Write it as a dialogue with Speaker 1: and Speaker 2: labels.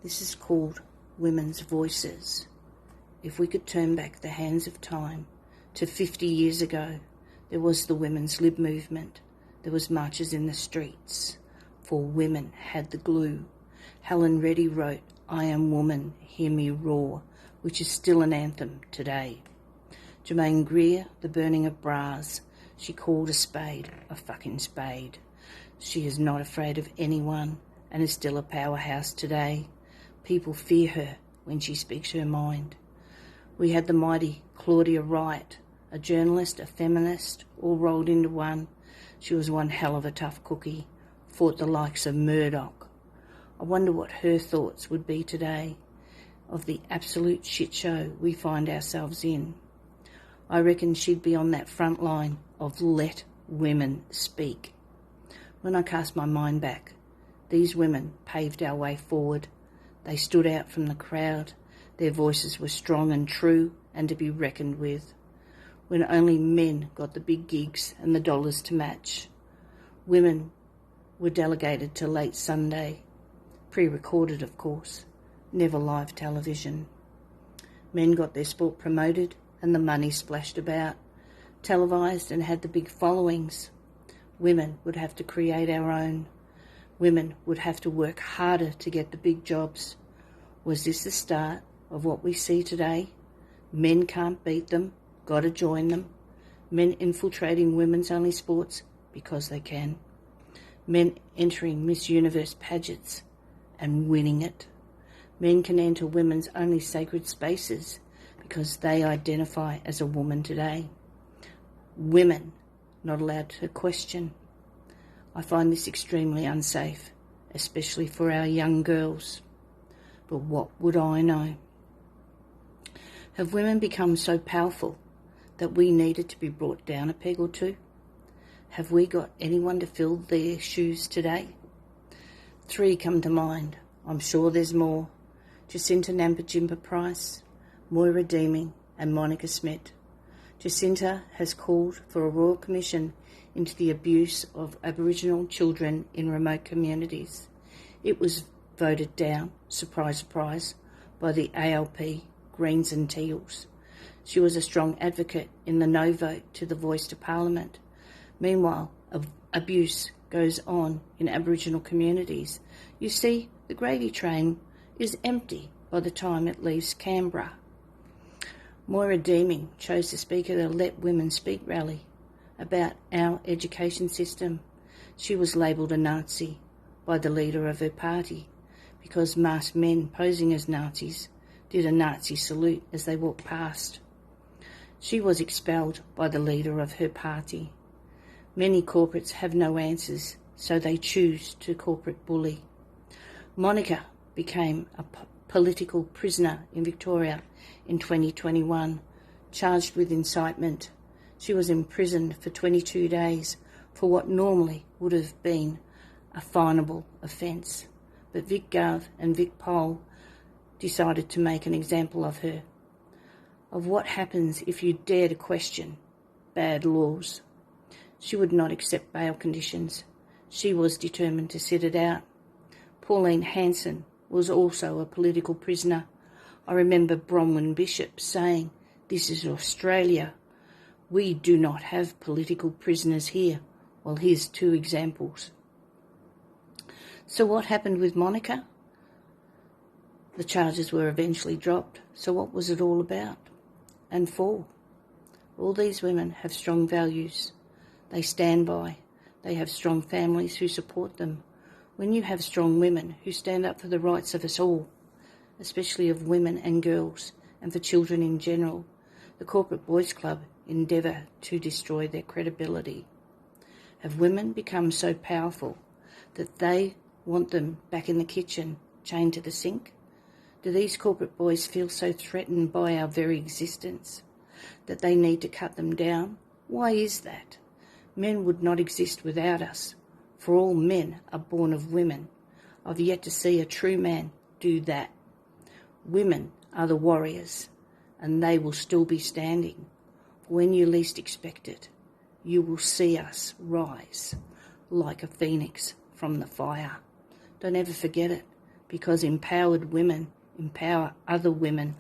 Speaker 1: This is called Women's Voices. If we could turn back the hands of time to 50 years ago, there was the women's lib movement. There was marches in the streets. For women had the glue. Helen Reddy wrote, "I am woman, hear me roar," which is still an anthem today. Germaine Greer, the burning of bras. She called a spade a fucking spade. She is not afraid of anyone and is still a powerhouse today. People fear her when she speaks her mind. We had the mighty Claudia Wright, a journalist, a feminist, all rolled into one. She was one hell of a tough cookie, fought the likes of Murdoch. I wonder what her thoughts would be today of the absolute shit show we find ourselves in. I reckon she'd be on that front line of let women speak. When I cast my mind back, these women paved our way forward. They stood out from the crowd. Their voices were strong and true and to be reckoned with. When only men got the big gigs and the dollars to match. Women were delegated to late Sunday, pre-recorded of course, never live television. Men got their sport promoted and the money splashed about, televised and had the big followings. Women would have to create our own. Women would have to work harder to get the big jobs. Was this the start of what we see today? Men can't beat them, gotta join them. Men infiltrating women's only sports because they can. Men entering Miss Universe pageants and winning it. Men can enter women's only sacred spaces because they identify as a woman today. Women not allowed to question. I find this extremely unsafe, especially for our young girls. But what would I know? Have women become so powerful that we needed to be brought down a peg or two? Have we got anyone to fill their shoes today? 3 come to mind. I'm sure there's more. Jacinta Nampijinpa Price, Moira Deeming and Monica Smith. Jacinta has called for a royal commission into the abuse of Aboriginal children in remote communities. It was voted down, surprise, surprise, by the ALP, Greens and Teals. She was a strong advocate in the no vote to the voice to Parliament. Meanwhile, abuse goes on in Aboriginal communities. You see, the gravy train is empty by the time it leaves Canberra. Moira Deeming chose to speak at a Let Women Speak rally about our education system. She was labelled a Nazi by the leader of her party because masked men posing as Nazis did a Nazi salute as they walked past. She was expelled by the leader of her party. Many corporates have no answers, so they choose to corporate bully. Monica became a political prisoner in Victoria in 2021, charged with incitement. She was imprisoned for 22 days for what normally would have been a finable offence. But Vic Gov and Vic Pol decided to make an example of her, of what happens if you dare to question bad laws. She would not accept bail conditions. She was determined to sit it out. Pauline Hanson was also a political prisoner. I remember Bronwyn Bishop saying, "This is Australia. We do not have political prisoners here." Well, here's 2 examples. So what happened with Monica? The charges were eventually dropped. So what was it all about? And for? All these women have strong values. They stand by. They have strong families who support them. When you have strong women who stand up for the rights of us all, especially of women and girls, and for children in general, the corporate boys club endeavour to destroy their credibility. Have women become so powerful that they want them back in the kitchen, chained to the sink? Do these corporate boys feel so threatened by our very existence that they need to cut them down? Why is that? Men would not exist without us, for all men are born of women. I've yet to see a true man do that. Women are the warriors, and they will still be standing. When you least expect it, you will see us rise like a phoenix from the fire. Don't ever forget it. because empowered women empower other women